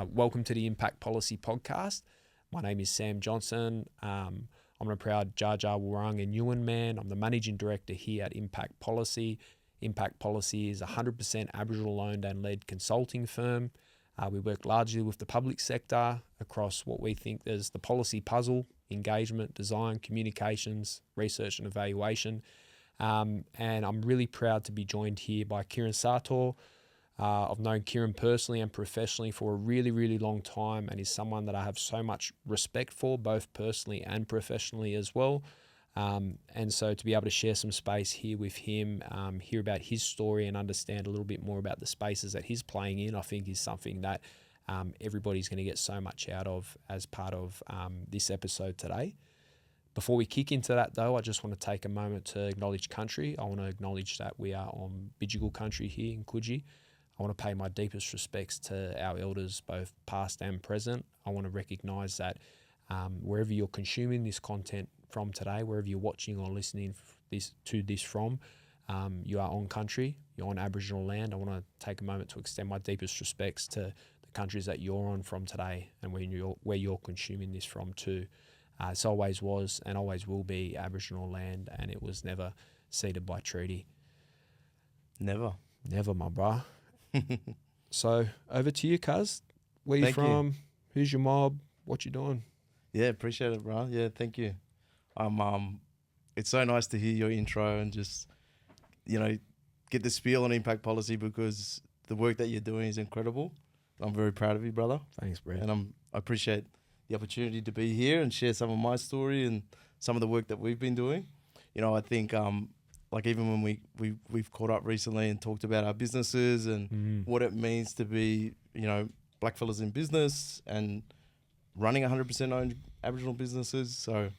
Welcome to the Impact Policy Podcast. My name is Sam Johnson. I'm a proud Jar Jar Wurrung and Yuin man. I'm the Managing Director here at Impact Policy. Impact Policy is a 100% Aboriginal owned and led consulting firm. We work largely with the public sector across what we think is the policy puzzle, engagement, design, communications, research and evaluation. And I'm really proud to be joined here by Kieran Satour. I've known Kieran personally and professionally for a really, really long time, and he's someone that I have so much respect for, both personally and professionally as well. And so to be able to share some space here with him, hear about his story and understand a little bit more about the spaces that he's playing in, I think is something that everybody's going to get so much out of as part of this episode today. Before we kick into that though, I just want to take a moment to acknowledge country. I want to acknowledge that we are on Bidjigal country here in Coogee. I want to pay my deepest respects to our elders, both past and present. I want to recognise that wherever you're consuming this content from today, wherever you're watching or listening to this from, you are on country, you're on Aboriginal land. I want to take a moment to extend my deepest respects to the countries that you're on from today and where you're consuming this from too. It always was and always will be Aboriginal land, and it was never ceded by treaty. Never, my bruh. So over to you, cuz. Where you from? Who's your mob? What you doing? Yeah, appreciate it, bro. Yeah, thank you. It's so nice to hear your intro and just, get the spiel on impact policy, because the work that you're doing is incredible. I'm very proud of you, brother. Thanks, Brad. And I appreciate the opportunity to be here and share some of my story and some of the work that we've been doing. I think even when we've caught up recently and talked about our businesses and what it means to be, blackfellas in business and running 100% owned Aboriginal businesses. So,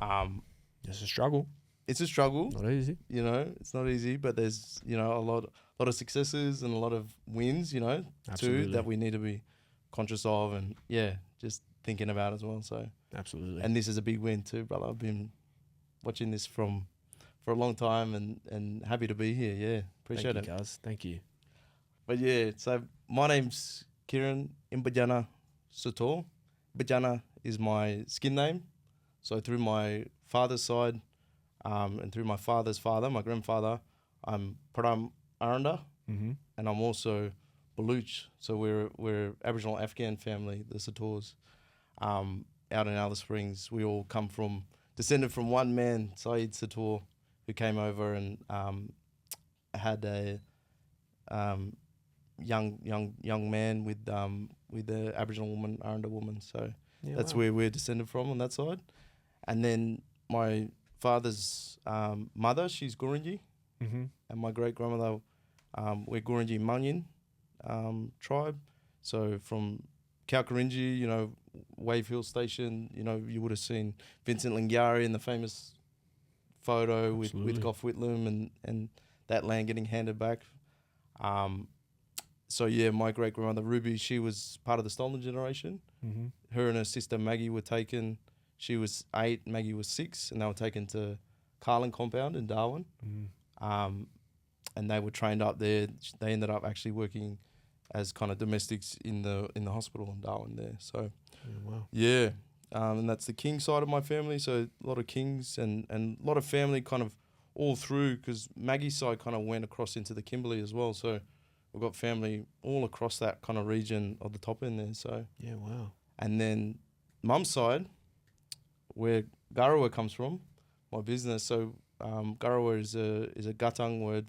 it's a struggle. It's a struggle. Not easy. It's not easy, but there's, a lot of successes and a lot of wins, Absolutely. too, that we need to be conscious of and, just thinking about as well. So, absolutely. And this is a big win too, brother. I've been watching this for a long time and happy to be here. Yeah, appreciate it. Thank you, guys. Thank you. But yeah, so my name's Kieran Imbajana Satour. Bajana is my skin name. So through my father's side and through my father's father, my grandfather, I'm Param Aranda, and I'm also Baluch. So we're Aboriginal Afghan family, the Satours, out in Alice Springs. We all descended from one man, Saeed Satour, who came over and had a young man with the Aboriginal woman, Aranda woman. So that's where we're descended from on that side. And then my father's mother, she's Gurindji, and my great grandmother, we're Gurindji Munyin tribe. So from Kalkarinji, Wave Hill Station, you would have seen Vincent Lingiari in the famous photo with Gough Whitlam and that land getting handed back. So yeah, my great grandmother Ruby, she was part of the stolen generation. Her and her sister Maggie were taken. She was 8, Maggie was 6, and they were taken to Carlin Compound in Darwin. And they were trained up there. They ended up actually working as kind of domestics in the hospital in Darwin there. So and that's the King side of my family. So a lot of Kings and a lot of family kind of all through, because Maggie's side kind of went across into the Kimberley as well. So we've got family all across that kind of region of the top end there. So and then Mum's side, where Garawa comes from, my business. So Garawa is a Gatang word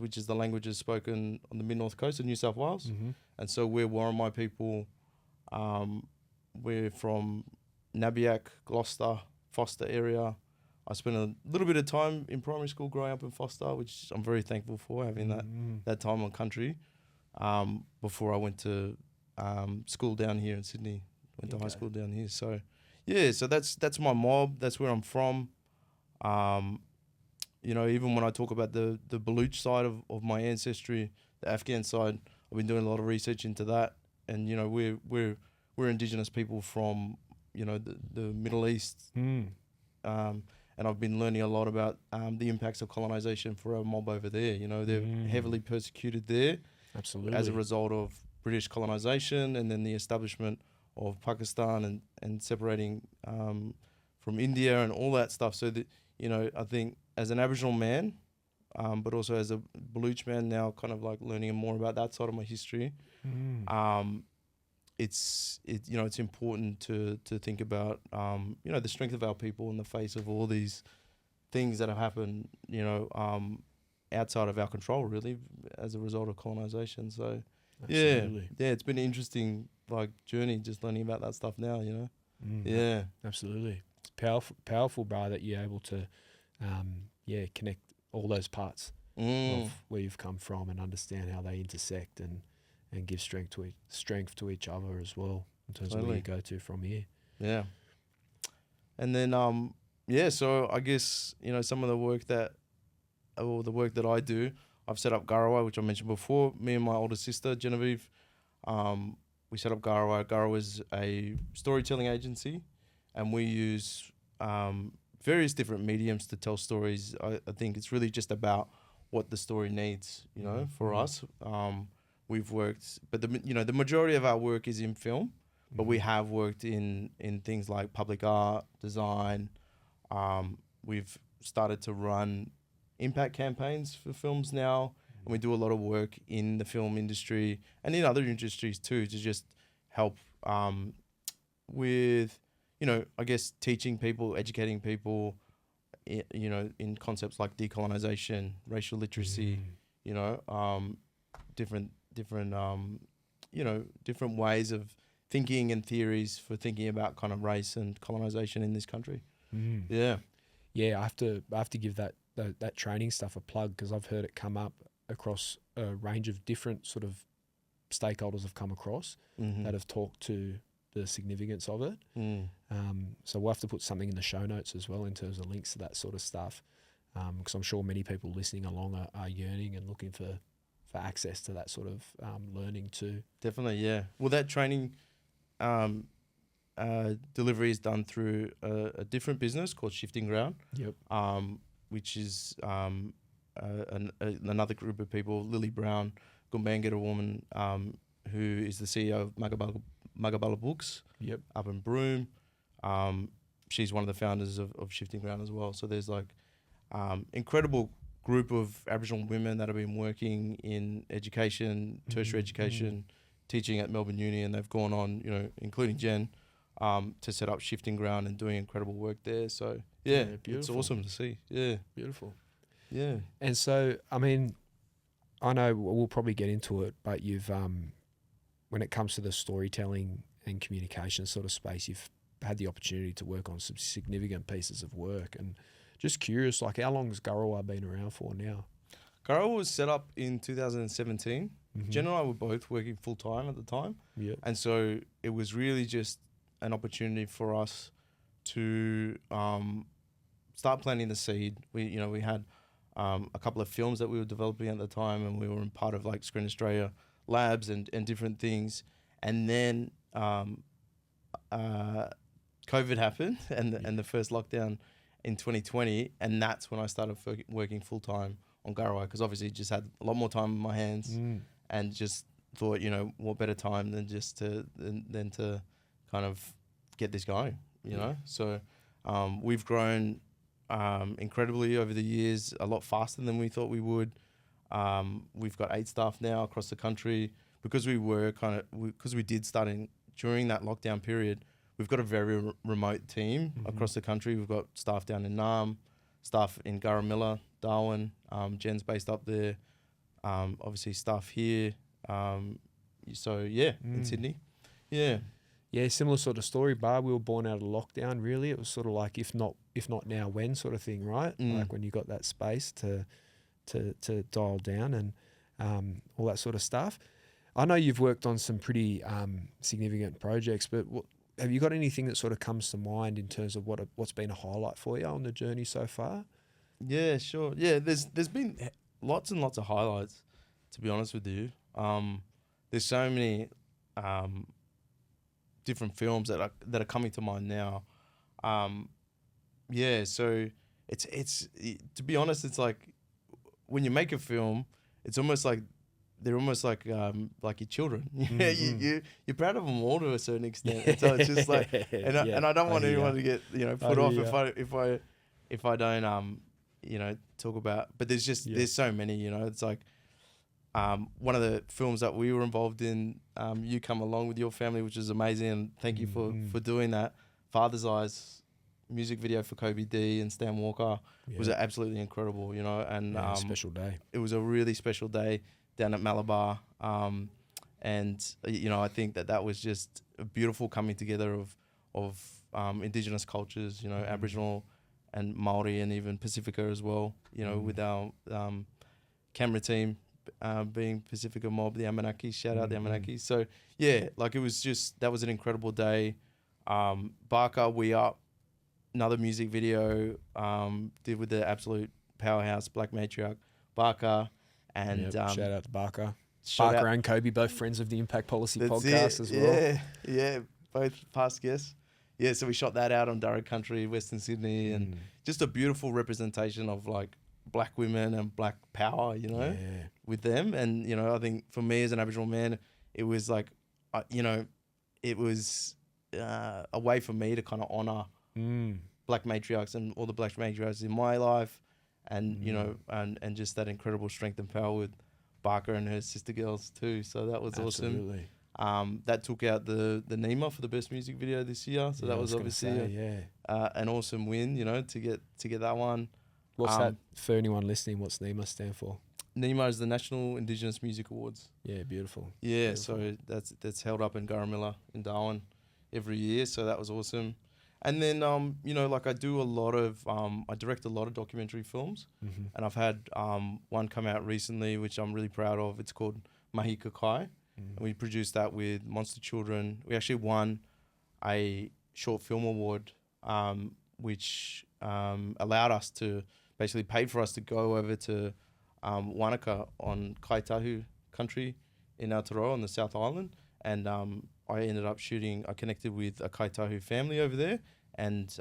which is the languages spoken on the mid-north coast of New South Wales. And so we're Warramai people. We're from Nabiac, Gloucester, Foster area. I spent a little bit of time in primary school growing up in Foster, which I'm very thankful for, having that time on country, before I went to school down here in Sydney. Went to high school down here. So so that's my mob. That's where I'm from. Even when I talk about the Baluch side of my ancestry, the Afghan side, I've been doing a lot of research into that. And we're Indigenous people from the Middle East, and I've been learning a lot about the impacts of colonization for our mob over there. They're heavily persecuted there, absolutely, as a result of British colonization and then the establishment of Pakistan and separating from India and all that stuff. So that, you know, I think as an Aboriginal man, but also as a Baluch man now, kind of like learning more about that side of my history. It's important to think about the strength of our people in the face of all these things that have happened, outside of our control, really, as a result of colonization. So Absolutely. yeah, it's been an interesting journey just learning about that stuff now. Yeah, absolutely. It's powerful, bro, that you're able to connect all those parts of where you've come from and understand how they intersect and give strength to each other as well in terms of where you go to from here. Yeah. And then so I guess some of the work that I do, I've set up Garawa, which I mentioned before. Me and my older sister Genevieve, we set up Garawa. Garawa is a storytelling agency, and we use various different mediums to tell stories. I think it's really just about what the story needs, for us. We've worked, but the majority of our work is in film, but we have worked in things like public art, design. We've started to run impact campaigns for films now, and we do a lot of work in the film industry and in other industries too, to just help with, I guess teaching people, educating people, in concepts like decolonization, racial literacy, different ways of thinking and theories for thinking about kind of race and colonization in this country. Yeah. I have to give that training stuff a plug, because I've heard it come up across a range of different sort of stakeholders I've come across that have talked to the significance of it. So we'll have to put something in the show notes as well in terms of links to that sort of stuff, because I'm sure many people listening along are yearning and looking for access to that sort of learning too. Definitely, yeah. Well, that training delivery is done through a different business called Shifting Ground. Yep. Which is another group of people, Lily Brown, Gumbaynggirr woman, who is the CEO of Magabala Books. Yep. Up in Broome. She's one of the founders of Shifting Ground as well. So there's incredible group of Aboriginal women that have been working in education, tertiary education, teaching at Melbourne Uni, and they've gone on, including Jen, to set up Shifting Ground and doing incredible work there. So yeah, it's awesome to see. Yeah, beautiful. Yeah. And so, I mean, I know we'll probably get into it, but you've when it comes to the storytelling and communication sort of space, you've had the opportunity to work on some significant pieces of work. And just curious, how long has Garawa been around for now? Garawa was set up in 2017. Jen and I were both working full time at the time. Yeah. And so it was really just an opportunity for us to start planting the seed. We had a couple of films that we were developing at the time, and we were in part of Screen Australia labs and different things. And then COVID happened and the first lockdown in 2020, and that's when I started working full time on Garawa, because obviously just had a lot more time in my hands and just thought, what better time than just to kind of get this going, know? So we've grown incredibly over the years, a lot faster than we thought we would. We've got 8 staff now across the country, because we did start during that lockdown period. We've got a very remote team across the country. We've got staff down in Naarm, staff in Garramilla, Darwin. Jen's based up there. Obviously staff here. In Sydney. Yeah. Yeah, similar sort of story, Barb. We were born out of lockdown, really. It was sort of if not now, when sort of thing, right? When you got that space to dial down and all that sort of stuff. I know you've worked on some pretty significant projects, but have you got anything that sort of comes to mind in terms of what's been a highlight for you on the journey so far? Yeah, sure. Yeah, there's been lots and lots of highlights, to be honest with you. There's so many different films that are coming to mind now. So it's to be honest, it's when you make a film, it's almost like they're almost like your children. You're proud of them all to a certain extent. And so it's just like, and I don't want anyone to get put off if I don't talk about. But there's so many. It's like one of the films that we were involved in. You come along with your family, which is amazing, and thank you for doing that. Father's Eyes music video for Kobe D and Stan Walker was absolutely incredible, and special day. It was a really special day down at Malabar, and I think that was just a beautiful coming together of Indigenous cultures, Aboriginal and Maori and even Pacifica as well, with our camera team being Pacifica Mob, the Amanaki, shout out the Amanaki. So it was that was an incredible day. Barker, We Up, another music video did with the absolute powerhouse Black Matriarch Barker, and shout out to Barker. Barker and Kobe, both friends of the Impact Policy podcast as well. Yeah, both past guests. Yeah, so we shot that out on Durra Country, Western Sydney, and just a beautiful representation of like Black women and Black power, with them. And I think for me as an Aboriginal man, it was like, it was a way for me to kind of honour Black matriarchs and all the Black matriarchs in my life, and and just that incredible strength and power with Barker and her sister girls too. So that was Absolutely. Awesome. That took out the NEMA for the best music video this year. So that was obviously an awesome win, to get that one. What's that for anyone listening? What's NEMA stand for? NEMA is the National Indigenous Music Awards. Yeah, beautiful. Yeah, beautiful. So that's held up in Gurrumilla in Darwin every year. So that was awesome. And then, I do I direct a lot of documentary films, and I've had one come out recently, which I'm really proud of. It's called Mahi Kakai, and we produced that with Monster Children. We actually won a short film award, which allowed us to basically paid for us to go over to Wanaka on Kaitahu country in Aotearoa on the South Island, and I ended up I connected with a Kaitahu family over there, and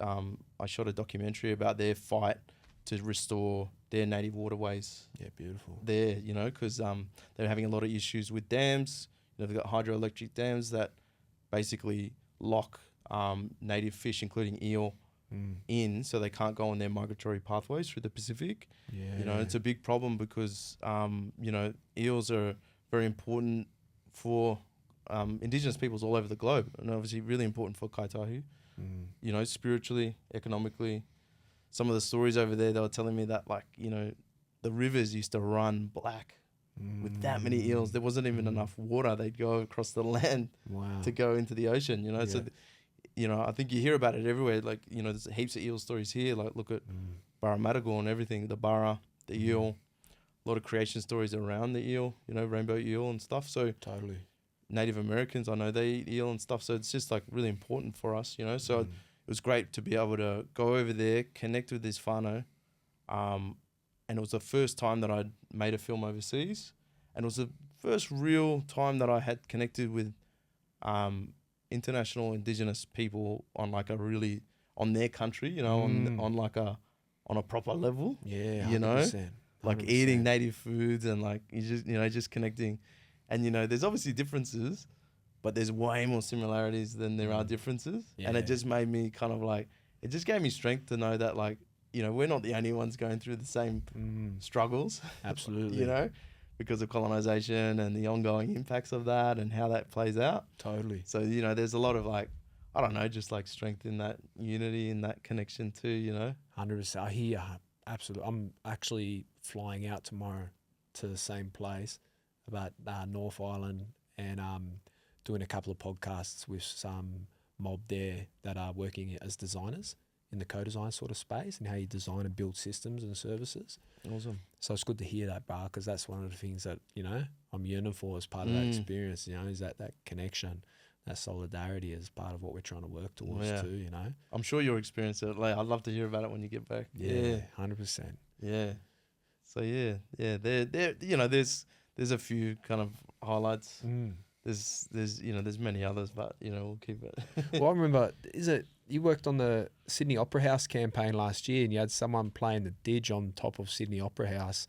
I shot a documentary about their fight to restore their native waterways. Yeah, beautiful. There, because they're having a lot of issues with dams. They've got hydroelectric dams that basically lock native fish, including eel, in, so they can't go on their migratory pathways through the Pacific. Yeah. It's a big problem because, eels are very important for Indigenous peoples all over the globe, and obviously really important for Kaitahu, spiritually, economically. Some of the stories over there, they were telling me that, the rivers used to run black with that many eels. There wasn't even enough water. They'd go across the land to go into the ocean, So, I think you hear about it everywhere. There's heaps of eel stories here. Look at Barramatagal and everything, the barra, the eel. A lot of creation stories around the eel, rainbow eel and stuff. So totally. Native Americans, I know they eat eel and stuff. So it's just really important for us, So it was great to be able to go over there, connect with this whānau. And it was the first time that I'd made a film overseas. And it was the first real time that I had connected with international Indigenous people on on their country, on a proper level. Yeah, 100%. 100%. Eating native foods and just connecting. And, there's obviously differences, but there's way more similarities than there are differences. Yeah. And it just made me it just gave me strength to know that, we're not the only ones going through the same struggles. Absolutely. Because of colonization and the ongoing impacts of that and how that plays out. Totally. So, there's a lot of just strength in that unity and that connection too, 100%. I hear, absolutely. I'm actually flying out tomorrow to the same place, about North Island, and doing a couple of podcasts with some mob there that are working as designers in the co-design sort of space, and how you design and build systems and services. Awesome. So it's good to hear that, Bar, because that's one of the things that, I'm yearning for as part of that experience, is that connection, that solidarity is part of what we're trying to work towards too, I'm sure you'll experience it. I'd love to hear about it when you get back. Yeah, 100%. Yeah. So there's a few kind of highlights. There's many others, but we'll keep it. Well, I remember, you worked on the Sydney Opera House campaign last year, and you had someone playing the didge on top of Sydney Opera House,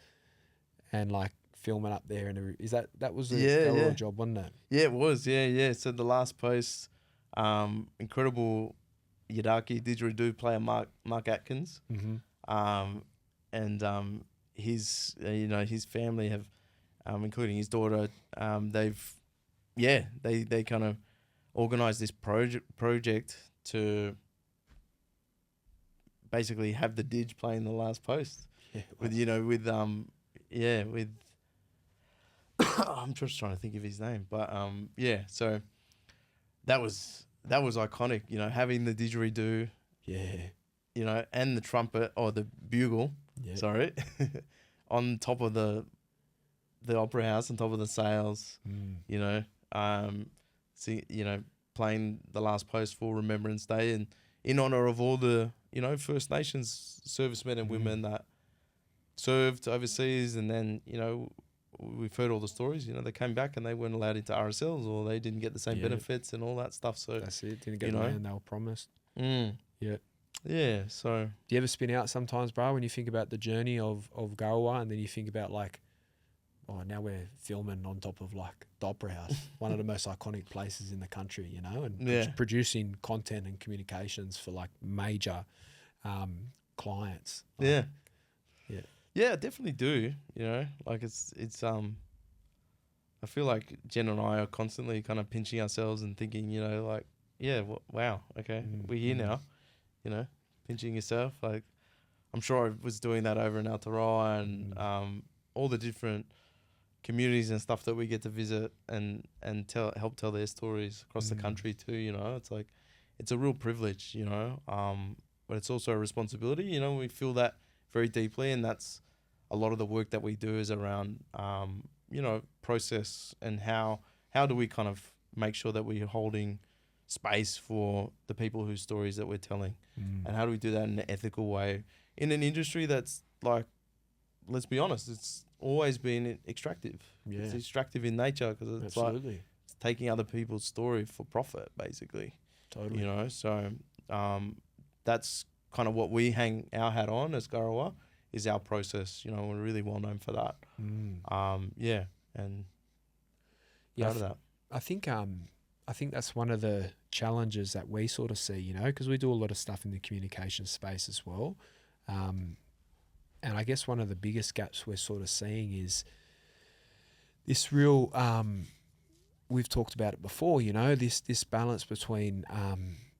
and filming up there, and that was a Yeah. job, wasn't it? Yeah, it was. Yeah. So the last post, incredible Yadaki didgeridoo player Mark Atkins, and his family have, including his daughter, they kind of organised this project to basically have the didge playing the last post. Yeah, with I'm just trying to think of his name, but so that was iconic, having the didgeridoo, and the trumpet or the bugle, sorry, on top of the opera house, on top of the sails, playing the last post for Remembrance Day and in honor of all the First Nations servicemen and women that served overseas, and then we've heard all the stories. They came back and they weren't allowed into RSLs, or they didn't get the same benefits and all that stuff. So that's it. Didn't get the land they were promised. Yeah. So do you ever spin out sometimes, bro, when you think about the journey of Garawa, and then you think about like, oh, now we're filming on top of like the Opera House, one of the most iconic places in the country, and producing content and communications for like major clients. Yeah, I definitely do. Like it's I feel like Jen and I are constantly kind of pinching ourselves and thinking, like, wow, okay, we're here now, pinching yourself. Like, I'm sure I was doing that over in Aotearoa and all the different communities and stuff that we get to visit and help tell their stories across the country too. It's like, it's a real privilege, but it's also a responsibility. We feel that very deeply, and that's a lot of the work that we do is around process and how do we kind of make sure that we're holding space for the people whose stories that we're telling, and how do we do that in an ethical way in an industry that's like, let's be honest, it's always been extractive. It's extractive in nature, because it's like it's taking other people's story for profit, basically. Totally. So that's kind of what we hang our hat on as Garawa, is our process. We're really well known for that. And proud of that. I think that's one of the challenges that we sort of see, because we do a lot of stuff in the communication space as well. And I guess one of the biggest gaps we're sort of seeing is this real, we've talked about it before, this balance between,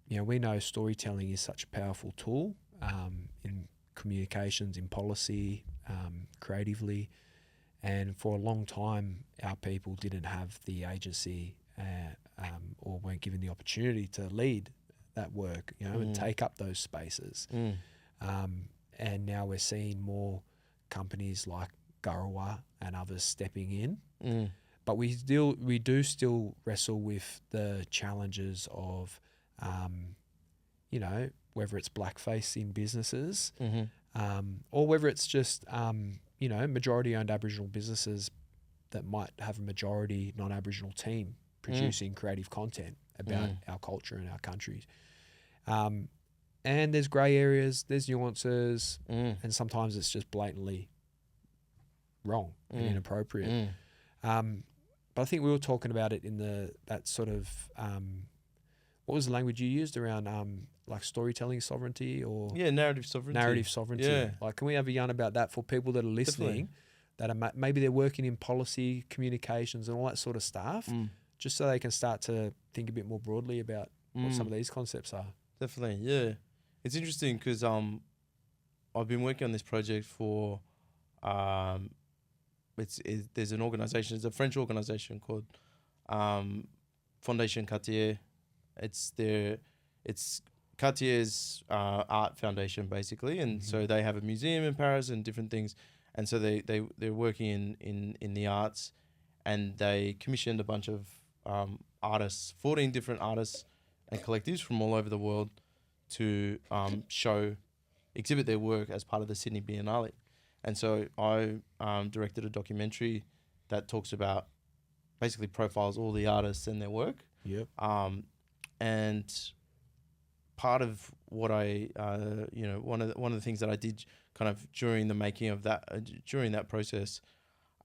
we know storytelling is such a powerful tool in communications, in policy, creatively. And for a long time, our people didn't have the agency or weren't given the opportunity to lead that work, and take up those spaces. And now we're seeing more companies like Garawa and others stepping in. But we do still wrestle with the challenges of, whether it's blackface in businesses, or whether it's just, majority-owned Aboriginal businesses that might have a majority non-Aboriginal team producing creative content about our culture and our country. And there's grey areas, there's nuances, and sometimes it's just blatantly wrong and inappropriate. But I think we were talking about it in that sort of, what was the language you used around like storytelling sovereignty or narrative sovereignty. Narrative sovereignty. Yeah. Like, can we have a yarn about that for people that are listening, that are maybe they're working in policy, communications, and all that sort of stuff, just so they can start to think a bit more broadly about what some of these concepts are. Definitely, yeah. It's interesting because I've been working on this project for there's an organisation, it's a French organisation called Fondation Cartier. It's Cartier's art foundation, basically, and so they have a museum in Paris and different things, and so they're working in the arts, and they commissioned a bunch of artists, 14 different artists and collectives from all over the world to exhibit their work as part of the Sydney Biennale. And so I directed a documentary that talks about, basically profiles all the artists and their work. Yep. And part of what I, one of the things that I did kind of during the making of that, during that process,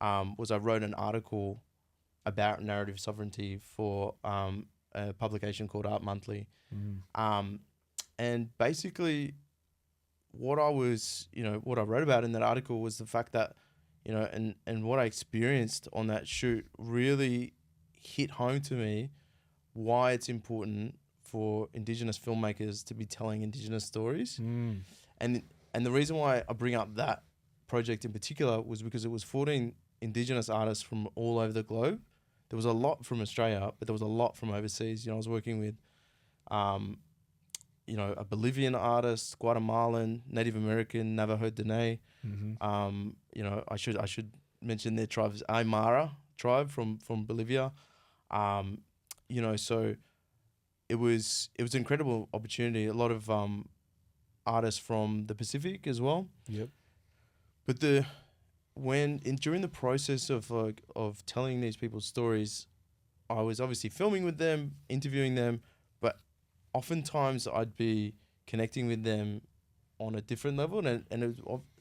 was I wrote an article about narrative sovereignty for a publication called Art Monthly. And basically what I wrote about in that article was the fact that, and what I experienced on that shoot really hit home to me why it's important for Indigenous filmmakers to be telling Indigenous stories. And the reason why I bring up that project in particular was because it was 14 Indigenous artists from all over the globe. There was a lot from Australia, but there was a lot from overseas. I was working with, a Bolivian artist, Guatemalan, Native American, Navajo Dene. I should mention their tribes, Aymara tribe from Bolivia. So it was an incredible opportunity. A lot of artists from the Pacific as well. Yep. But during the process of telling these people's stories, I was obviously filming with them, interviewing them, but oftentimes I'd be connecting with them on a different level, and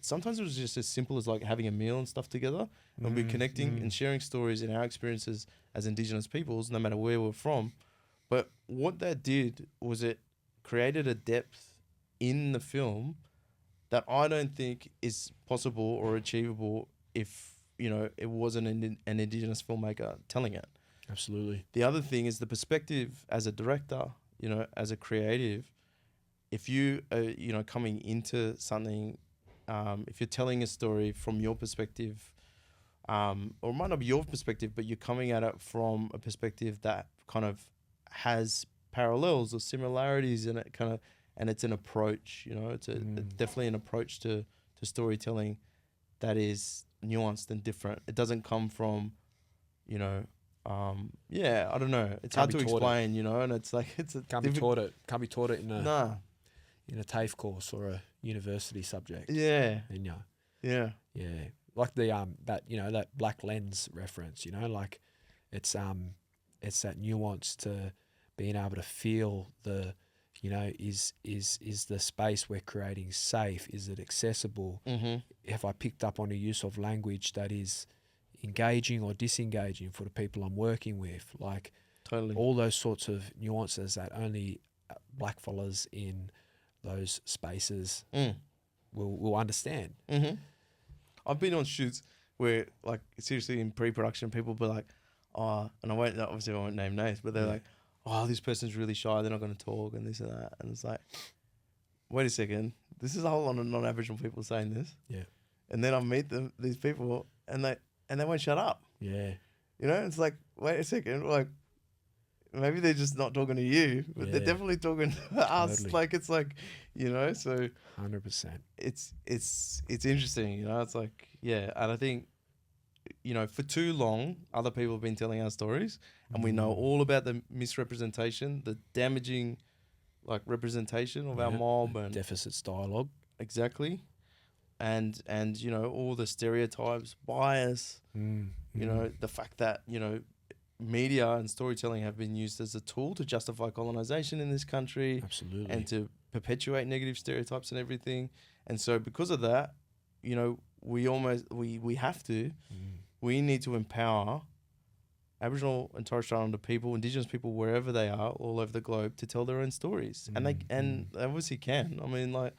sometimes it was just as simple as like having a meal and stuff together, and we'd be connecting and sharing stories and our experiences as Indigenous peoples, no matter where we're from. But what that did was it created a depth in the film that I don't think is possible or achievable if, it wasn't an Indigenous filmmaker telling it. Absolutely. The other thing is the perspective as a director, as a creative. If you are, coming into something, if you're telling a story from your perspective, or it might not be your perspective, but you're coming at it from a perspective that kind of has parallels or similarities in it, and it's an approach, it's definitely an approach to storytelling that is nuanced and different. It doesn't come from, I don't know. It's hard to explain, and it's like can't be taught it in a in a TAFE course or a university subject. Yeah. And yeah. Like the that black lens reference, like it's that nuance to being able to feel the, is the space we're creating safe? Is it accessible? Have I picked up on a use of language that is engaging or disengaging for the people I'm working with? Like totally all those sorts of nuances that only black fellas in those spaces will understand. I've been on shoots where, like, seriously in pre-production, people be like, oh, and I won't name names, but they're like, oh, this person's really shy, they're not going to talk and this and that. And it's like, wait a second, this is a whole lot of non-Aboriginal people saying this. Yeah. And then I meet these people and they won't shut up. Yeah. It's like, wait a second, like, maybe they're just not talking to you, but they're definitely talking to us. Totally. Like, it's like, so 100%. it's interesting, it's like, and I think, for too long, other people have been telling our stories, and we know all about the misrepresentation, the damaging, like, representation of our mob and deficits dialogue. Exactly. And all the stereotypes, bias, the fact that, media and storytelling have been used as a tool to justify colonization in this country. Absolutely. And to perpetuate negative stereotypes and everything. And so because of that, we have to, we need to empower Aboriginal and Torres Strait Islander people, Indigenous people, wherever they are, all over the globe, to tell their own stories. And they obviously can. I mean, like,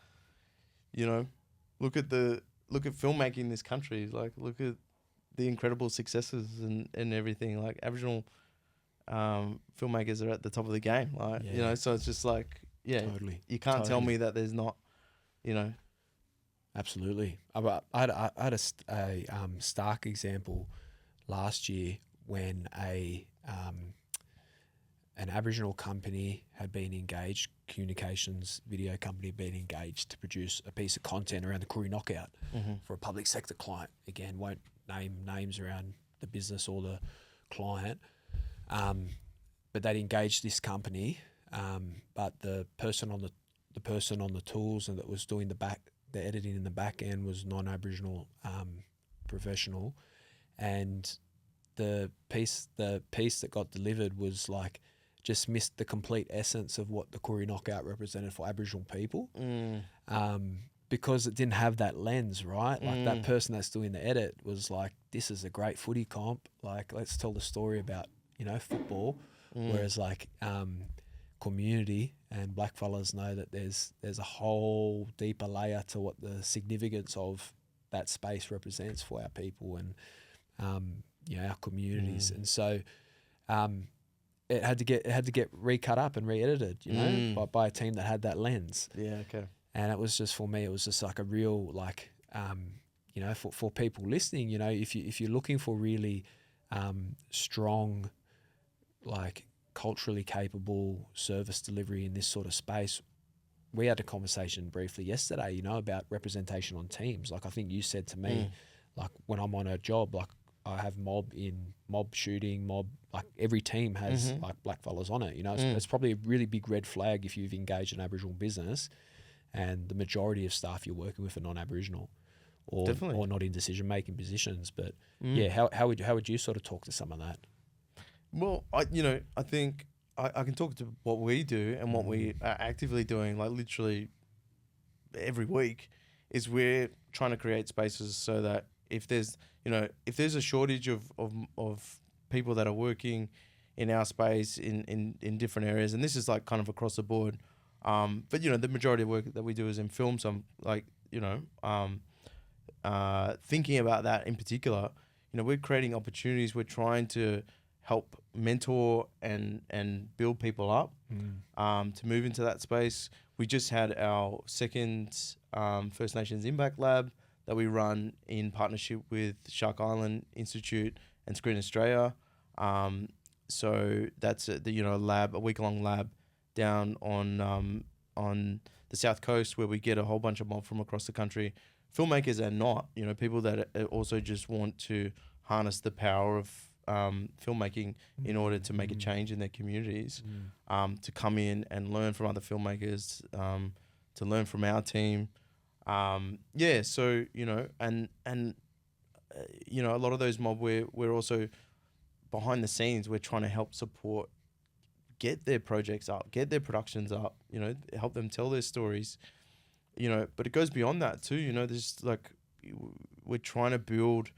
look at filmmaking in this country. Like, look at the incredible successes and everything. Like, Aboriginal filmmakers are at the top of the game. Like, so it's just like, totally. You can't tell me that there's not, Absolutely. I had a stark example last year when an Aboriginal company had been engaged, communications video company had been engaged to produce a piece of content around the Koori Knockout for a public sector client. Again, won't name names around the business or the client, but they'd engaged this company, but the person on the tools and that was doing the editing in the back end was non-Aboriginal professional, and the piece that got delivered was like just missed the complete essence of what the Koori Knockout represented for Aboriginal people, because it didn't have that lens, right? Like that person that's doing the edit was like this is a great footy comp. Like, let's tell the story about, you know, football. Whereas like community and blackfellas know that there's a whole deeper layer to what the significance of that space represents for our people and you know, our communities. And so it had to get recut up and re-edited, you know, by a team that had that lens. Yeah, okay. And it was just, for me, it was just like a real, like, you know, for people listening, you know, if you're looking for really strong, like culturally capable service delivery in this sort of space, we had a conversation briefly yesterday, you know, about representation on teams. Like, I think you said to me, like, when I'm on a job, like, I have mob shooting, like every team has like black fellas on it, you know. It's probably a really big red flag if you've engaged an Aboriginal business and the majority of staff you're working with are non-Aboriginal or not in decision-making positions. But yeah, how would you sort of talk to some of that? Well, I think I can talk to what we do and what we are actively doing, like literally every week, is we're trying to create spaces so that if there's a shortage of people that are working in our space in different areas, and this is like kind of across the board, but you know, the majority of work that we do is in film. So I'm like, you know, thinking about that in particular, you know, we're creating opportunities. We're trying to help mentor and build people up to move into that space. We just had our second First Nations Impact Lab that we run in partnership with Shark Island Institute and Screen Australia. So that's a week-long lab down on the South Coast, where we get a whole bunch of mob from across the country, filmmakers and not, you know, people that also just want to harness the power of filmmaking in order to make a change in their communities, to come in and learn from other filmmakers, to learn from our team. So, you know, and you know, a lot of those mob, we're also behind the scenes, we're trying to help support, get their projects up, get their productions up, you know, help them tell their stories, you know. But it goes beyond that too, you know. There's like, we're trying to build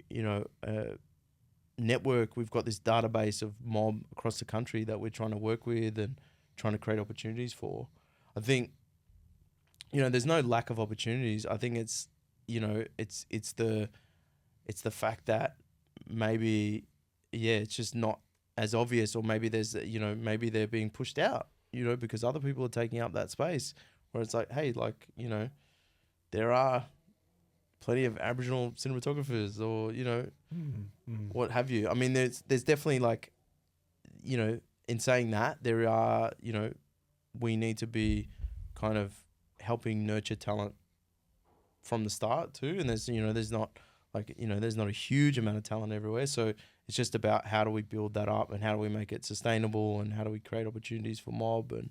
you know, a network. We've got this database of mob across the country that we're trying to work with and trying to create opportunities for. I think, you know, there's no lack of opportunities. I think it's, you know, it's the fact that maybe, yeah, it's just not as obvious, or maybe there's, you know, maybe they're being pushed out, you know, because other people are taking up that space, where it's like, hey, like, you know, there are plenty of Aboriginal cinematographers, or, you know, what have you. I mean, there's definitely, like, you know, in saying that, there are, you know, we need to be kind of helping nurture talent from the start too. And there's, you know, there's not a huge amount of talent everywhere. So it's just about how do we build that up, and how do we make it sustainable, and how do we create opportunities for mob and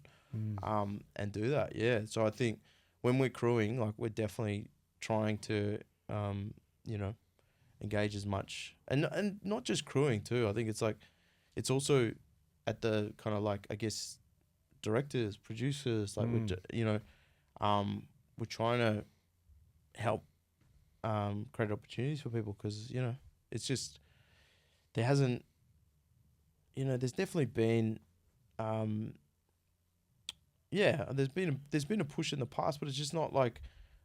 do that. Yeah. So I think when we're crewing, like, we're definitely trying to, you know, engage as much, and not just crewing too. I think it's like, it's also at the kind of, like, I guess, directors, producers, like, you know, we're trying to help create opportunities for people, because, you know, it's just, there hasn't, you know, there's definitely been, there's been a push in the past, but it's just not like,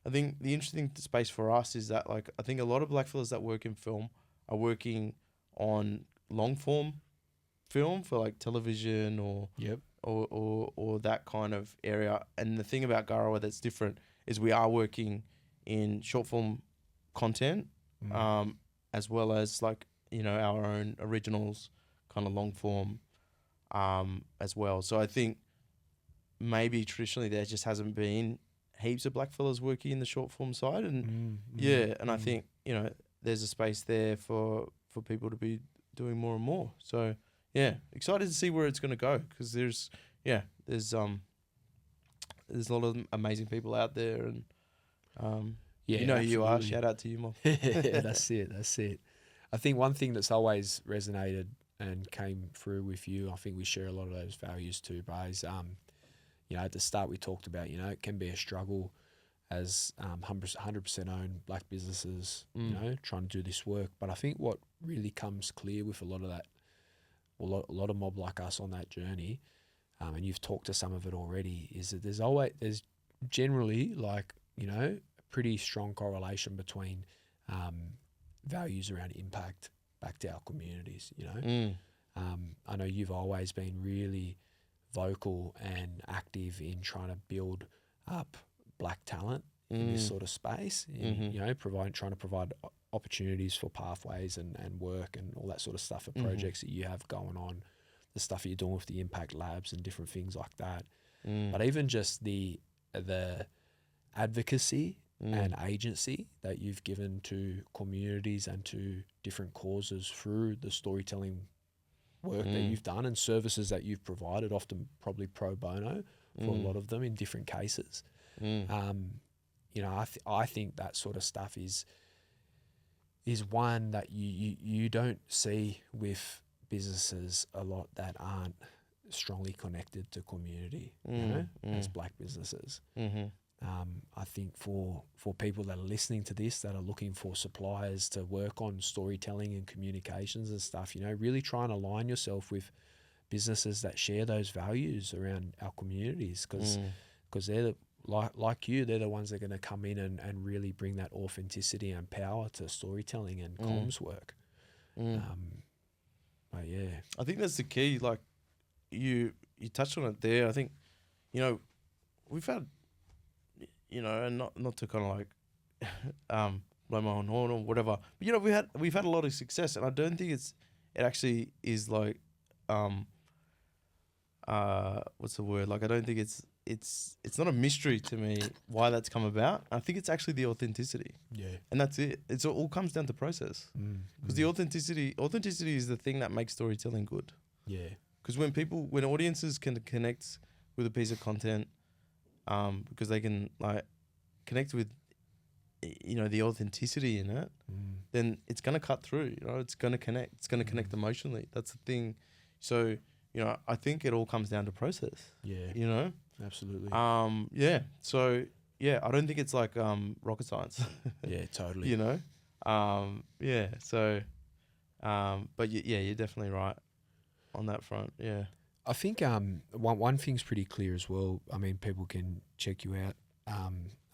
I think the interesting space for us is that, like, I think a lot of blackfellas that work in film are working on long form film for, like, television or that kind of area. And the thing about Garawa that's different is we are working in short form content, as well as, like, you know, our own originals, kind of long form, as well. So I think maybe traditionally there just hasn't been heaps of blackfellas working in the short form side, and I think, you know, there's a space there for people to be doing more and more. So yeah, excited to see where it's going to go, because there's a lot of amazing people out there, and you know, who you are. Shout out to you, Mom. Yeah, that's it. I think one thing that's always resonated and came through with you, I think we share a lot of those values too, bro, is, you know, at the start we talked about, you know, it can be a struggle as 100% owned black businesses, you know, trying to do this work. But I think what really comes clear with a lot of that, a lot of mob like us on that journey, and you've talked to some of it already, is that there's generally, like, you know, a pretty strong correlation between values around impact back to our communities, you know. I know you've always been really vocal and active in trying to build up black talent in this sort of space, in, you know, trying to provide opportunities for pathways and work and all that sort of stuff for projects that you have going on, the stuff that you're doing with the impact labs and different things like that. But even just the advocacy and agency that you've given to communities and to different causes through the storytelling work that you've done and services that you've provided, often probably pro bono for a lot of them in different cases. You know, I think that sort of stuff is one that you don't see with businesses a lot that aren't strongly connected to community, you know, as black businesses. I think for people that are listening to this, that are looking for suppliers to work on storytelling and communications and stuff, you know, really try and align yourself with businesses that share those values around our communities, because they're like you, they're the ones that are going to come in and really bring that authenticity and power to storytelling and comms work. But yeah, I think that's the key. Like you touched on it there. I think, you know, we've had, you know, and not to kind of like blow my own horn or whatever, but you know, we've had a lot of success, and I don't think it actually is like what's the word? Like, I don't think it's not a mystery to me why that's come about. I think it's actually the authenticity. Yeah. And that's it. It all comes down to process. Because the authenticity is the thing that makes storytelling good. Yeah. Because when audiences can connect with a piece of content, because they can like connect with, you know, the authenticity in it, then it's going to cut through, you know, it's going to connect. It's going to connect emotionally. That's the thing. So, you know, I think it all comes down to process. Yeah. You know? Absolutely. Yeah. So, yeah, I don't think it's like rocket science. Yeah, totally. You know? Yeah. So, but yeah, you're definitely right on that front. Yeah. I think one thing's pretty clear as well. I mean, people can check you out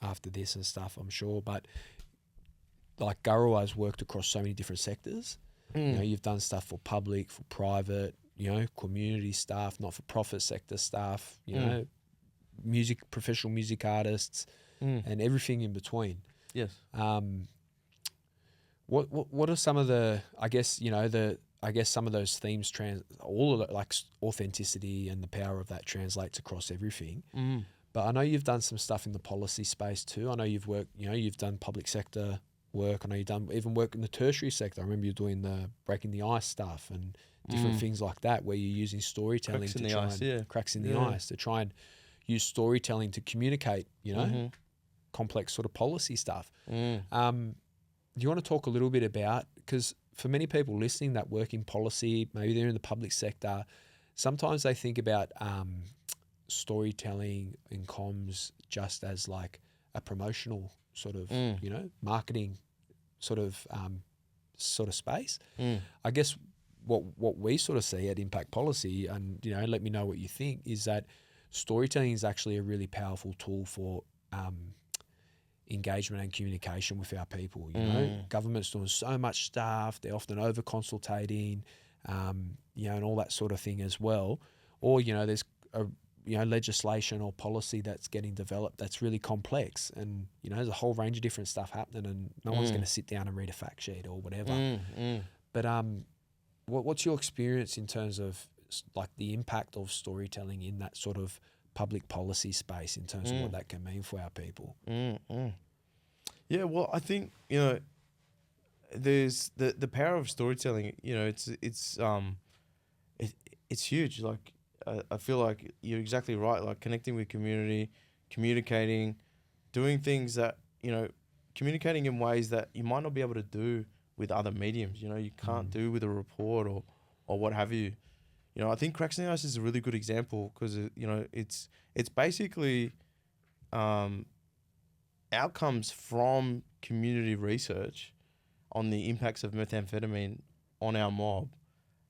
after this and stuff, I'm sure. But like Garawa's worked across so many different sectors. You know, you've done stuff for public, for private, you know, community staff, not-for-profit sector staff, you know, professional music artists, and everything in between. Yes. What are some of the, I guess, you know, some of those themes, all of it, like authenticity and the power of that translates across everything. But I know you've done some stuff in the policy space too. I know you've worked, you know, you've done public sector work. I know you've done even work in the tertiary sector. I remember you doing the breaking the ice stuff and different things like that, where you're using storytelling cracks in the ice to try and use storytelling to communicate, you know, complex sort of policy stuff. Do you want to talk a little bit about, because for many people listening that work in policy, maybe they're in the public sector, sometimes they think about storytelling and comms just as like a promotional sort of, you know, marketing sort of space. I guess what we sort of see at Impact Policy, and, you know, let me know what you think, is that storytelling is actually a really powerful tool for engagement and communication with our people. You know, government's doing so much stuff, they're often over consultating, you know, and all that sort of thing as well. Or, you know, there's legislation or policy that's getting developed that's really complex, and, you know, there's a whole range of different stuff happening, and no one's going to sit down and read a fact sheet or whatever. But what's your experience in terms of like the impact of storytelling in that sort of public policy space in terms of what that can mean for our people? Yeah, well, I think, you know, there's the power of storytelling. You know, it's huge. Like, I feel like you're exactly right. Like, connecting with community, communicating, doing things that, you know, communicating in ways that you might not be able to do with other mediums. You know, you can't do with a report or what have you. You know, I think Cracks in the Ice is a really good example because, you know, it's basically outcomes from community research on the impacts of methamphetamine on our mob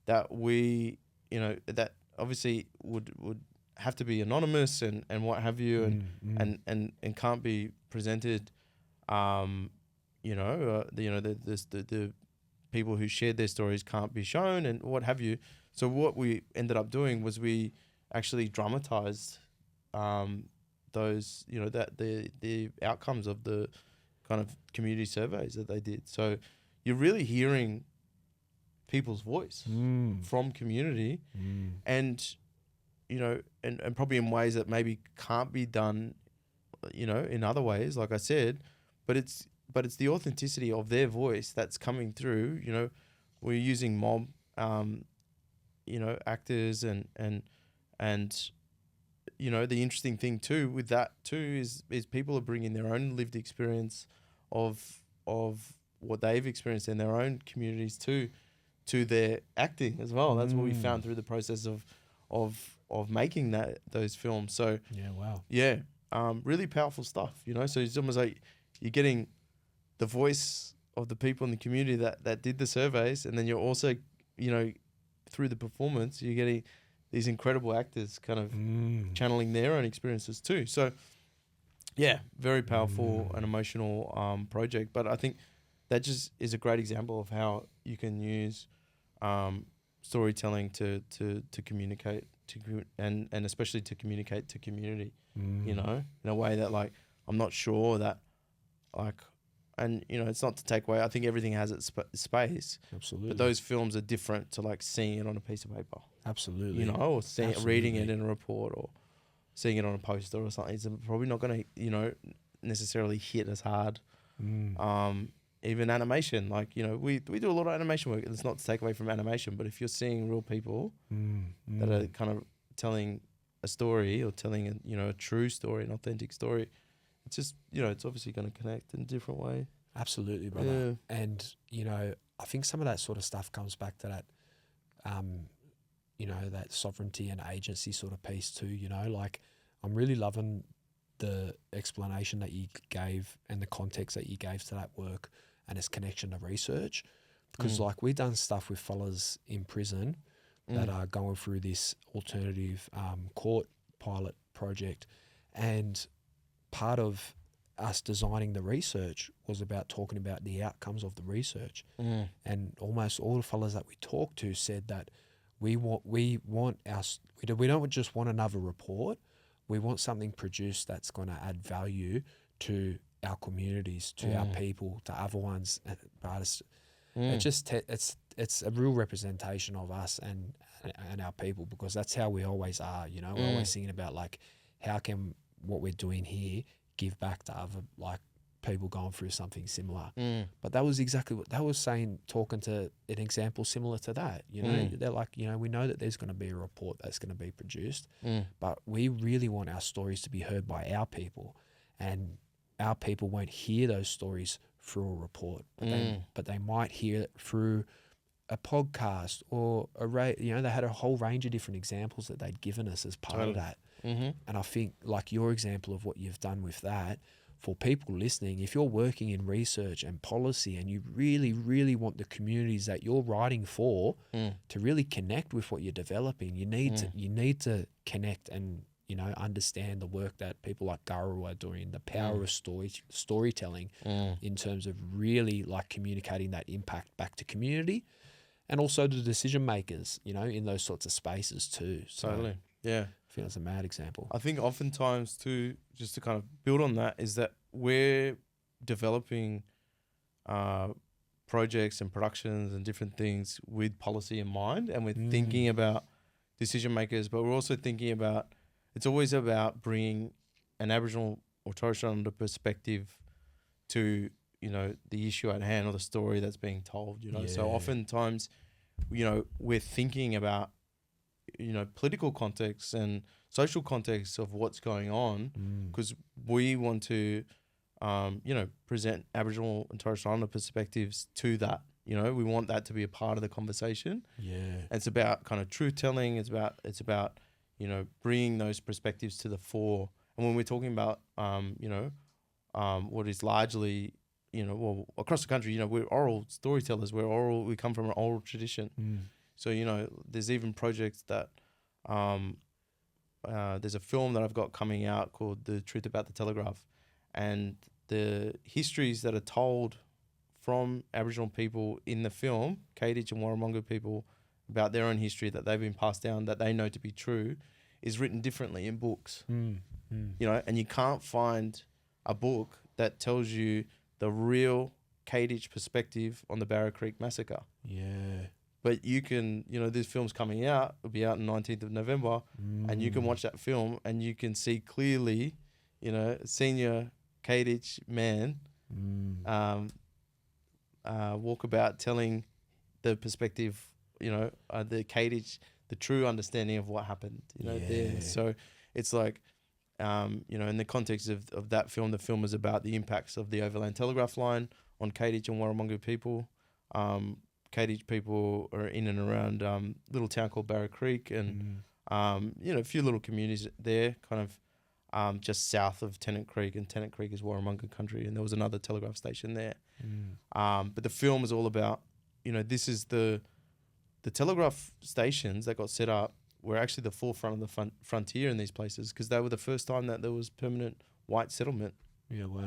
that we, that obviously would have to be anonymous and what have you, and can't be presented, the people who shared their stories can't be shown and what have you. So what we ended up doing was we actually dramatized those, that the outcomes of the kind of community surveys that they did. So you're really hearing people's voice from community, and and probably in ways that maybe can't be done, in other ways, like I said, but it's the authenticity of their voice that's coming through. We're using mob, actors and the interesting thing too with that too is people are bringing their own lived experience of what they've experienced in their own communities to their acting as well. That's what we found through the process of making those films. So really powerful stuff. So it's almost like you're getting the voice of the people in the community that did the surveys, and then you're also through the performance you're getting these incredible actors kind of channeling their own experiences too. So very powerful and emotional project. But I think that just is a great example of how you can use storytelling to communicate and especially to communicate to community, in a way that, like, I'm not sure that, like, and it's not to take away, I think everything has its space. Absolutely. But those films are different to, like, seeing it on a piece of paper. Absolutely. Or reading it in a report or seeing it on a poster or something. It's probably not going to, necessarily hit as hard. Even animation, like, we do a lot of animation work. It's not to take away from animation, but if you're seeing real people that are kind of telling a story or telling a true story, an authentic story, it's just, it's obviously going to connect in a different way. Absolutely, brother. Yeah. And, I think some of that sort of stuff comes back to that, that sovereignty and agency sort of piece too, like, I'm really loving the explanation that you gave and the context that you gave to that work and its connection to research, because like, we've done stuff with fellas in prison that are going through this alternative court pilot project, and part of us designing the research was about talking about the outcomes of the research. And almost all the fellas that we talked to said that we don't just want another report. We want something produced that's going to add value to our communities, to our people, to other ones. But it's a real representation of us and our people, because that's how we always are. We're always thinking about, like, how can what we're doing here give back to other, like, people going through something similar. But that was exactly what that was saying, talking to an example similar to that. They're like, we know that there's going to be a report that's going to be produced, but we really want our stories to be heard by our people, and our people won't hear those stories through a report, but they might hear it through a podcast or they had a whole range of different examples that they'd given us as part of that. And I think, like, your example of what you've done with that, for people listening, if you're working in research and policy and you really, really want the communities that you're writing for to really connect with what you're developing, you need to connect and understand the work that people like Guru are doing, the power of storytelling in terms of really, like, communicating that impact back to community and also the decision makers, in those sorts of spaces too. So, totally. Yeah. I think that's a mad example. I think oftentimes too, just to kind of build on that, is that we're developing projects and productions and different things with policy in mind, and we're thinking about decision makers, but we're also thinking about, it's always about bringing an Aboriginal or Torres Strait Islander perspective to, the issue at hand or the story that's being told, So oftentimes, we're thinking about, political context and social context of what's going on, because we want to, present Aboriginal and Torres Strait Islander perspectives to that. We want that to be a part of the conversation. Yeah, it's about kind of truth telling. It's about bringing those perspectives to the fore. And when we're talking about, what is largely, well, across the country, we're oral storytellers. We come from an oral tradition. So, there's even projects that, there's a film that I've got coming out called The Truth About the Telegraph. And the histories that are told from Aboriginal people in the film, Kadich and Warramunga people, about their own history that they've been passed down, that they know to be true, is written differently in books. And you can't find a book that tells you the real Kadich perspective on the Barra Creek massacre. Yeah. But you can, this film's coming out, it'll be out on 19th of November, and you can watch that film and you can see clearly, senior Kadich man walk about telling the perspective, the Kadich, the true understanding of what happened, there. So it's like, in the context of that film, the film is about the impacts of the overland telegraph line on Kadich and Warramunga people. Kadich people are in and around little town called Barra Creek and, a few little communities there, kind of just south of Tennant Creek, and Tennant Creek is Warramunga country, and there was another telegraph station there. But the film is all about, this is the telegraph stations that got set up were actually the forefront of the frontier in these places, because they were the first time that there was permanent white settlement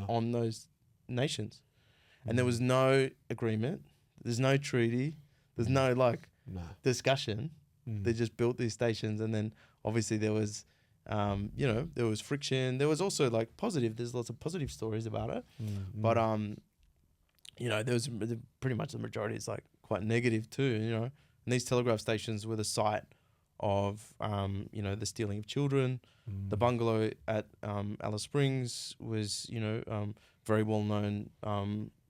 on those nations. And there was no agreement, there's no treaty, there's no discussion. They just built these stations, and then obviously there was, there was friction. There was also there's lots of positive stories about it, but there was pretty much the majority is quite negative too, And these telegraph stations were the site of, the stealing of children. The bungalow at Alice Springs was, very well known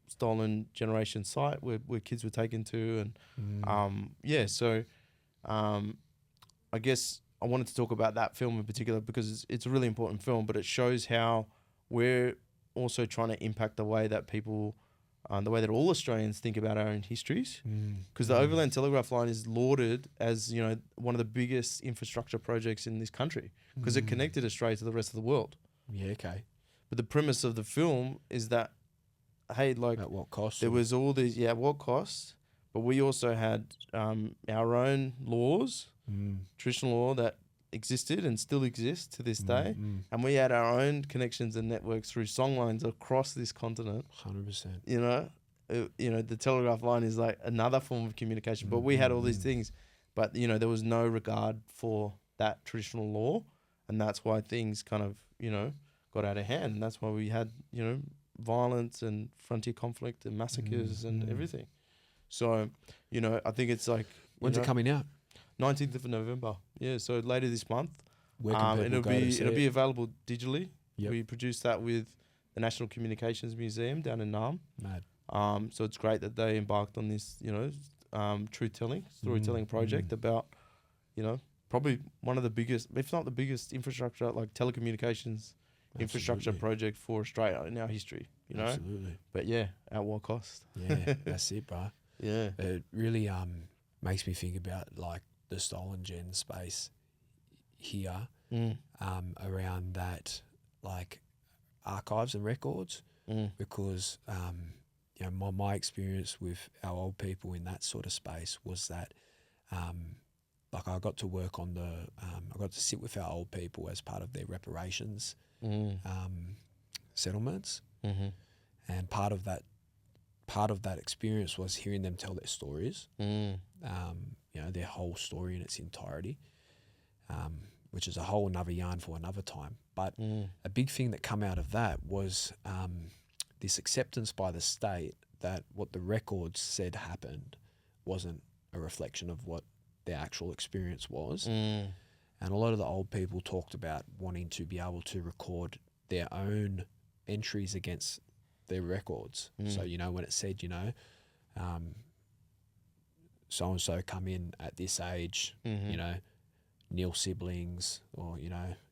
stolen generation site where kids were taken to, and so I guess I wanted to talk about that film in particular because it's a really important film, but it shows how we're also trying to impact the way that people, the way that all Australians think about our own histories, because the Overland Telegraph Line is lauded as one of the biggest infrastructure projects in this country because it connected Australia to the rest of the world. Yeah, okay. But the premise of the film is that, hey, at what cost? There was all these, at what cost? But we also had our own laws, traditional law that existed and still exists to this day, and we had our own connections and networks through songlines across this continent. 100%. The telegraph line is another form of communication, but we had all these things, but there was no regard for that traditional law, and that's why things kind of got out of hand, and that's why we had violence and frontier conflict and massacres and everything. So I think it's when's it coming out? 19th of November. Yeah, so later this month. Where can people go to see it'll it? be available digitally. Yep. We produced that with the National Communications Museum down in Naarm. Mad. So it's great that they embarked on this, storytelling project about, probably one of the biggest, if not the biggest infrastructure, telecommunications infrastructure project for Australia in our history, Absolutely. But at what cost? Yeah, that's it, bro. Yeah. It really makes me think about the stolen gen space here, around that archives and records, because my experience with our old people in that sort of space was that I got to work on I got to sit with our old people as part of their reparations settlements, and part of that experience was hearing them tell their stories, their whole story in its entirety, which is a whole another yarn for another time. But a big thing that come out of that was this acceptance by the state that what the records said happened wasn't a reflection of what their actual experience was. And a lot of the old people talked about wanting to be able to record their own entries against their records. So, when it said, so-and-so come in at this age, nil siblings or,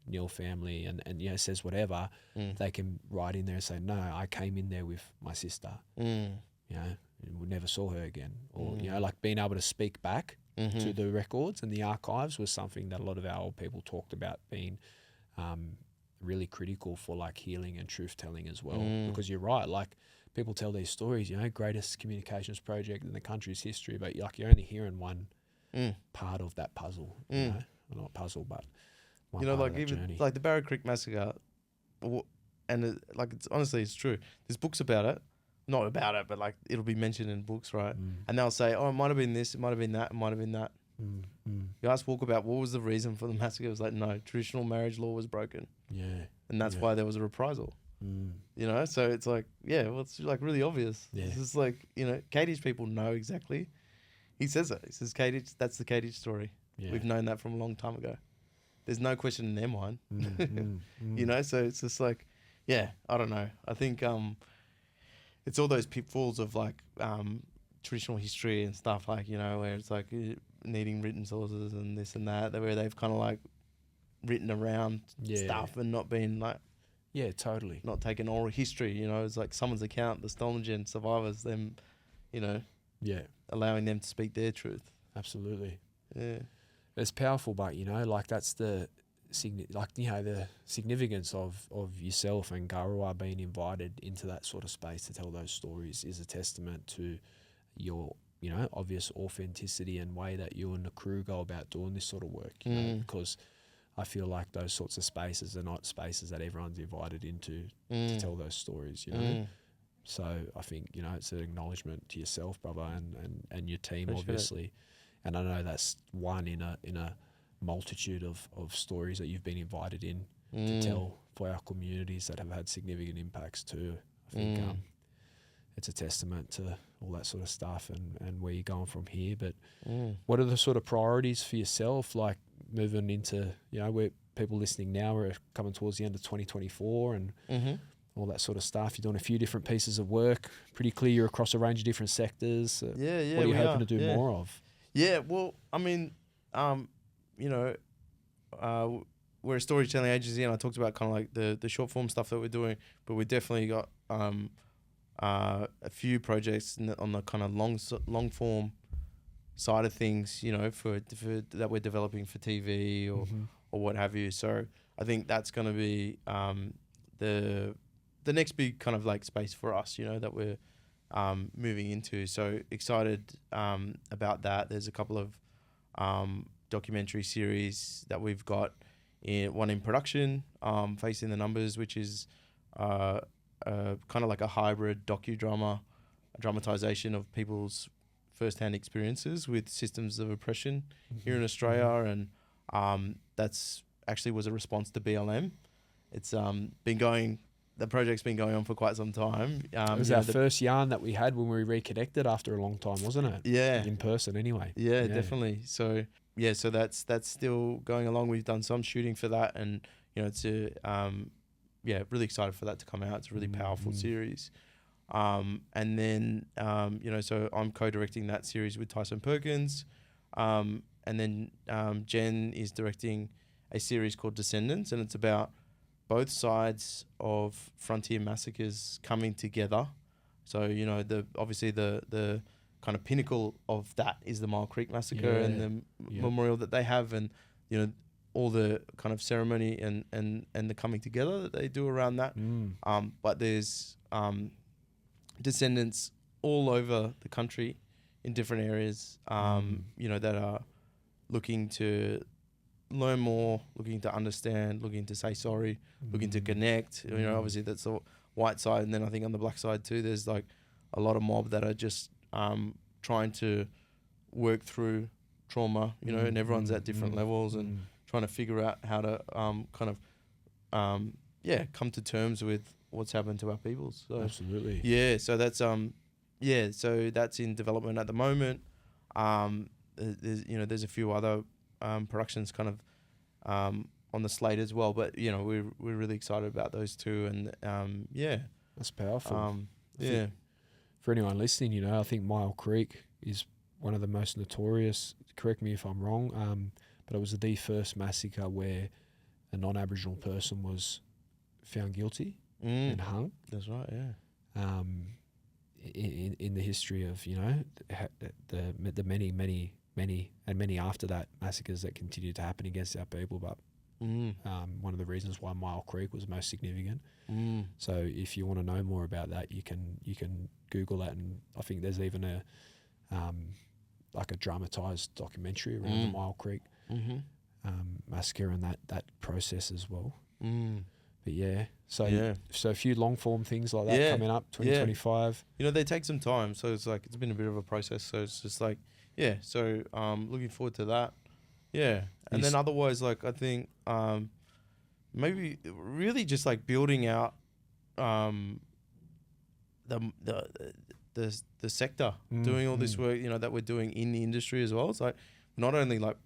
nil family, and it says whatever, they can write in there and say, no, I came in there with my sister, and we never saw her again. Or, being able to speak back to the records and the archives was something that a lot of our old people talked about being really critical for like healing and truth telling as well. Because you're right, like people tell these stories, you know, greatest communications project in the country's history, but like you're only hearing one part of that puzzle, you know, well, not puzzle, but one you know, part like of that even journey. like the Barrow Creek Massacre, and like it's honestly it's true. There's books about it, not about it, but like it'll be mentioned in books, right? And they'll say, oh, it might have been this, it might have been that, it might have been that. You ask Walkabout what was the reason for the massacre. It was like, no, traditional marriage law was broken. Yeah. And that's why there was a reprisal. You know, so it's like, yeah, well, it's like really obvious. Yeah. It's just like, you know, Katie's people know exactly. He says it. He says, Katie, that's the Katie story. Yeah. We've known that from a long time ago. There's no question in their mind. You know, so it's just like, yeah, I don't know. I think it's all those pitfalls of like traditional history and stuff, like, you know, where it's like needing written sources and this and that, where they've kind of like written around stuff and not been like, yeah, totally, not taking oral history, you know. It's like someone's account, the Stolen Gen survivors, them, you know, allowing them to speak their truth. Absolutely. Yeah, it's powerful, but you know, like that's the like, you know, the significance of yourself and Garua being invited into that sort of space to tell those stories is a testament to your, you know, obvious authenticity and way that you and the crew go about doing this sort of work, you know, because I feel like those sorts of spaces are not spaces that everyone's invited into to tell those stories, you know. So I think, you know, it's an acknowledgement to yourself, brother, and your team, appreciate obviously. And I know that's one in a multitude of stories that you've been invited in to tell for our communities that have had significant impacts too. I think it's a testament to all that sort of stuff and where you're going from here. But what are the sort of priorities for yourself, like moving into, you know, where people listening now are coming towards the end of 2024 and all that sort of stuff? You're doing a few different pieces of work, pretty clear you're across a range of different sectors. What are you hoping to do more of? Yeah, well, I mean, you know, we're a storytelling agency, and I talked about kind of like the short form stuff that we're doing, but we definitely got a few projects on the kind of long form side of things, you know, for that we're developing for TV or what have you. So I think that's going to be the next big kind of like space for us, you know, that we're moving into. So excited about that. There's a couple of documentary series that we've got, one in production, Facing the Numbers, which is kind of like a hybrid docudrama, a dramatization of people's first-hand experiences with systems of oppression here in Australia, and that's actually was a response to BLM. It's been going. The project's been going on for quite some time. It was our first yarn that we had when we reconnected after a long time, wasn't it? Yeah. In person anyway. Yeah, definitely. So, yeah, so that's still going along. We've done some shooting for that, and, you know, it's really excited for that to come out. It's a really powerful series. And then, you know, so I'm co-directing that series with Tyson Perkins. And then Jen is directing a series called Descendants, and it's about both sides of frontier massacres coming together. So, you know, obviously the kind of pinnacle of that is the Mile Creek Massacre and the memorial that they have, and, you know, all the kind of ceremony and the coming together that they do around that. But there's descendants all over the country in different areas, you know, that are looking to learn more, looking to understand, looking to say sorry, looking to connect. You know, obviously that's the white side, and then I think on the black side too, there's like a lot of mob that are just trying to work through trauma, you know, and everyone's at different levels and trying to figure out how to kind of come to terms with what's happened to our peoples. So, absolutely. Yeah, so that's so that's in development at the moment. There's a few other productions kind of on the slate as well, but, you know, we're really excited about those two, and that's powerful. For anyone listening, you know, I think Mile Creek is one of the most notorious, correct me if I'm wrong, but it was the first massacre where a non-Aboriginal person was found guilty and hung. That's right, yeah. In the history of, you know, the many after that massacres that continue to happen against our people, but One of the reasons why Mile Creek was most significant. So if you want to know more about that, you can Google that, and I think there's even a like a dramatized documentary around the Mile Creek massacre and that process as well. But so a few long form things like that coming up 2025. You know, they take some time, so it's like it's been a bit of a process. So it's just like so looking forward to that. And then otherwise, like I think maybe really just like building out the sector, doing all this work, you know, that we're doing in the industry as well. It's like not only like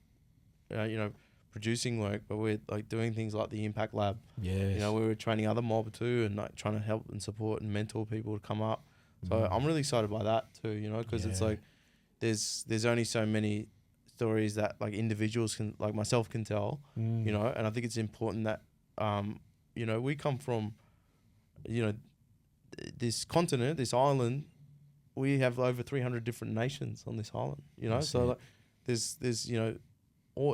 you know, producing work, but we're like doing things like the Impact Lab. You know, we were training other mob too, and like trying to help and support and mentor people to come up. So I'm really excited by that too, you know, because it's like there's only so many stories that like individuals can, like myself, can tell, you know, and I think it's important that you know, we come from, you know, this continent, this island. We have over 300 different nations on this island, you know. So like there's you know,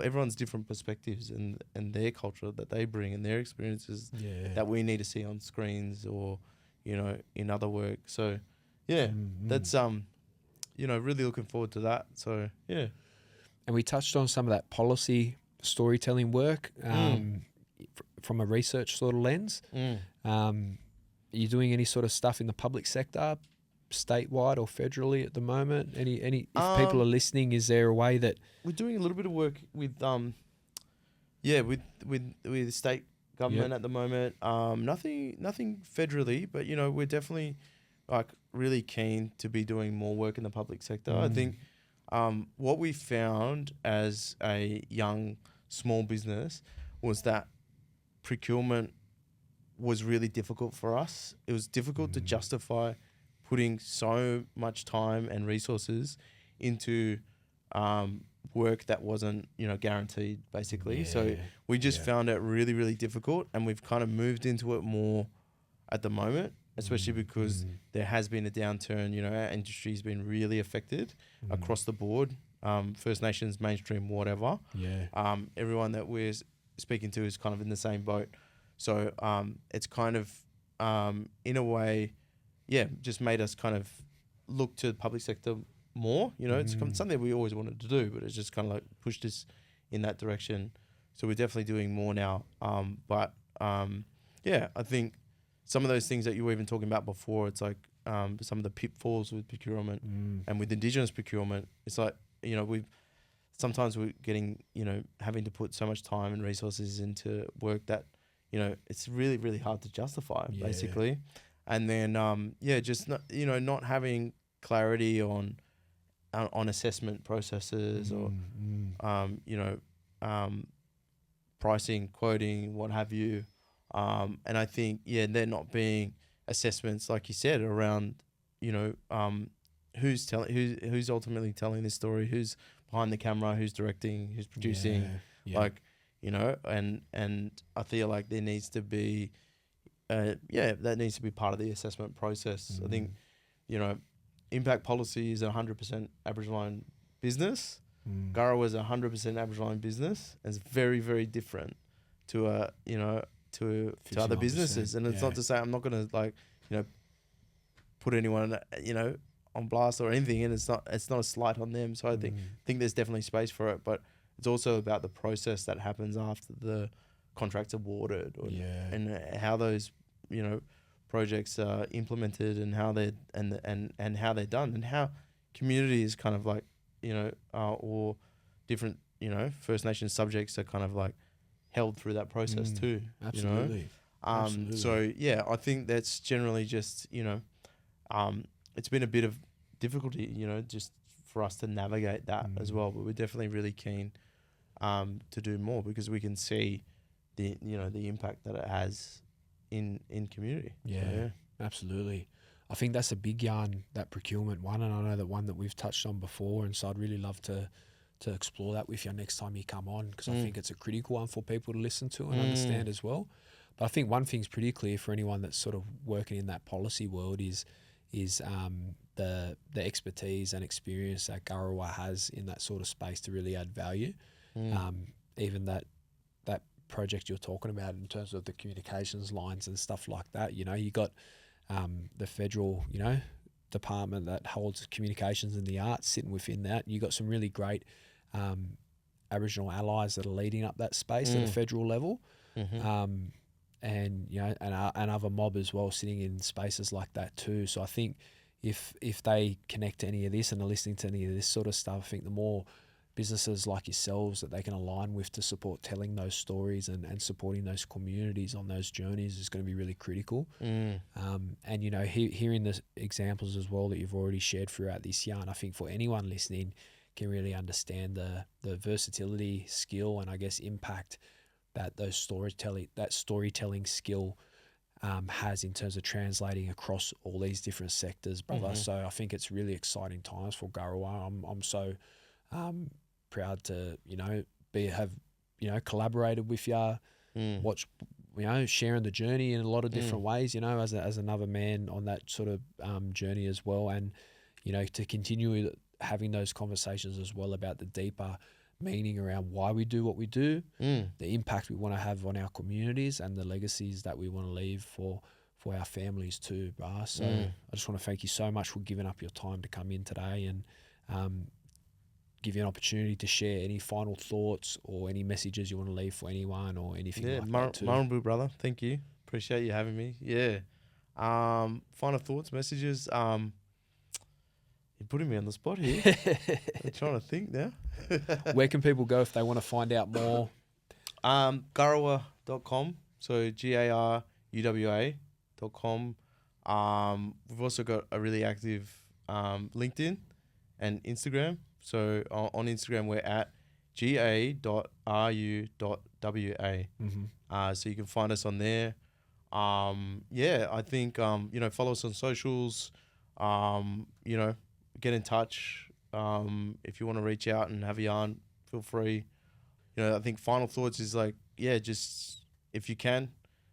everyone's different perspectives and their culture that they bring and their experiences that we need to see on screens or, you know, in other work. So that's you know, really looking forward to that. So and we touched on some of that policy storytelling work from a research sort of lens. Are you doing any sort of stuff in the public sector, statewide or federally at the moment? Any if people are listening, is there a way that we're doing a little bit of work with with state government at the moment? Nothing federally, but you know, we're definitely like really keen to be doing more work in the public sector. I think what we found as a young small business was that procurement was really difficult for us. It was difficult to justify putting so much time and resources into work that wasn't, you know, guaranteed, basically. So we just found it really, really difficult, and we've kind of moved into it more at the moment, especially because there has been a downturn. You know, our industry's been really affected across the board. First Nations, mainstream, whatever. Everyone that we're speaking to is kind of in the same boat. So it's kind of, in a way, just made us kind of look to the public sector more. You know, it's something we always wanted to do, but it's just kind of like pushed us in that direction. So we're definitely doing more now. But I think some of those things that you were even talking about before, it's like some of the pitfalls with procurement and with Indigenous procurement. It's like, you know, sometimes we're getting, you know, having to put so much time and resources into work that, you know, it's really, really hard to justify, basically. And then, just not, you know, not having clarity on assessment processes or, you know, pricing, quoting, what have you. And I think, there not being assessments, like you said, around, you know, who's ultimately telling this story, who's behind the camera, who's directing, who's producing, like, you know, and I feel like there needs to be, that needs to be part of the assessment process. I think, you know, impact policy is 100% Aboriginal-owned business. Garawa is 100% Aboriginal-owned business. It's very, very different to you know, to other businesses. And it's not to say I'm not going to, like, you know, put anyone, you know, on blast or anything, and it's not a slight on them. So I think there's definitely space for it, but it's also about the process that happens after the contract's awarded, and how those, you know, projects are implemented, and how they're and how they're done, and how communities kind of like, you know, or different, you know, First Nations subjects are kind of like held through that process too. Absolutely. You know? So I think that's generally just, you know, it's been a bit of difficulty, you know, just for us to navigate that as well. But we're definitely really keen to do more, because we can see the, you know, the impact that it has in community. Absolutely. I think that's a big yarn, that procurement one, and I know that one that we've touched on before, and so I'd really love to explore that with you next time you come on, because I think it's a critical one for people to listen to and understand as well. But I think one thing's pretty clear for anyone that's sort of working in that policy world is the expertise and experience that Garawa has in that sort of space to really add value. Even that project you're talking about in terms of the communications lines and stuff like that. You know, you got the federal, you know, department that holds communications and the arts sitting within that. You got some really great Aboriginal allies that are leading up that space at a federal level. And you know, and other mob as well sitting in spaces like that too. So I think if they connect to any of this and are listening to any of this sort of stuff, I think the more businesses like yourselves that they can align with to support telling those stories and supporting those communities on those journeys is going to be really critical. And you know, hearing the examples as well that you've already shared throughout this yarn, I think for anyone listening can really understand the versatility, skill, and I guess impact that storytelling skill has in terms of translating across all these different sectors, brother. So I think it's really exciting times for Garawa. I'm so proud to, you know, have collaborated with you, watch, you know, sharing the journey in a lot of different ways, you know, as another man on that sort of journey as well, and you know, to continue having those conversations as well about the deeper meaning around why we do what we do, the impact we want to have on our communities, and the legacies that we want to leave for our families too, brah. So I just want to thank you so much for giving up your time to come in today and give you an opportunity to share any final thoughts or any messages you want to leave for anyone or anything like that too. Marumbu, brother. Thank you. Appreciate you having me. Yeah. Final thoughts, messages. You're putting me on the spot here. I'm trying to think now. Where can people go if they want to find out more? Garawa.com. So GARUWA.com. We've also got a really active LinkedIn and Instagram. So on Instagram, we're at ga.ru.wa. So you can find us on there. Yeah, I think, you know, follow us on socials. You know, get in touch. If you want to reach out and have a yarn, feel free. You know, I think final thoughts is like, yeah, just if you can,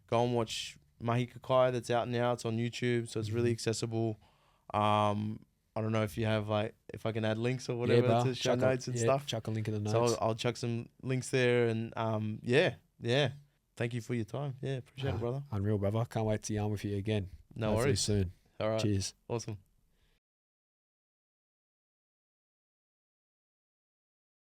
go and watch Mahi Kakai that's out now. It's on YouTube, so it's really accessible. I don't know if you have like, if I can add links or whatever to show notes and stuff. Chuck a link in the notes. So I'll chuck some links there, and yeah. Thank you for your time. Yeah, appreciate it, brother. Unreal, brother. Can't wait to yarn with you again. No Hopefully worries. soon. All right. Cheers. Awesome.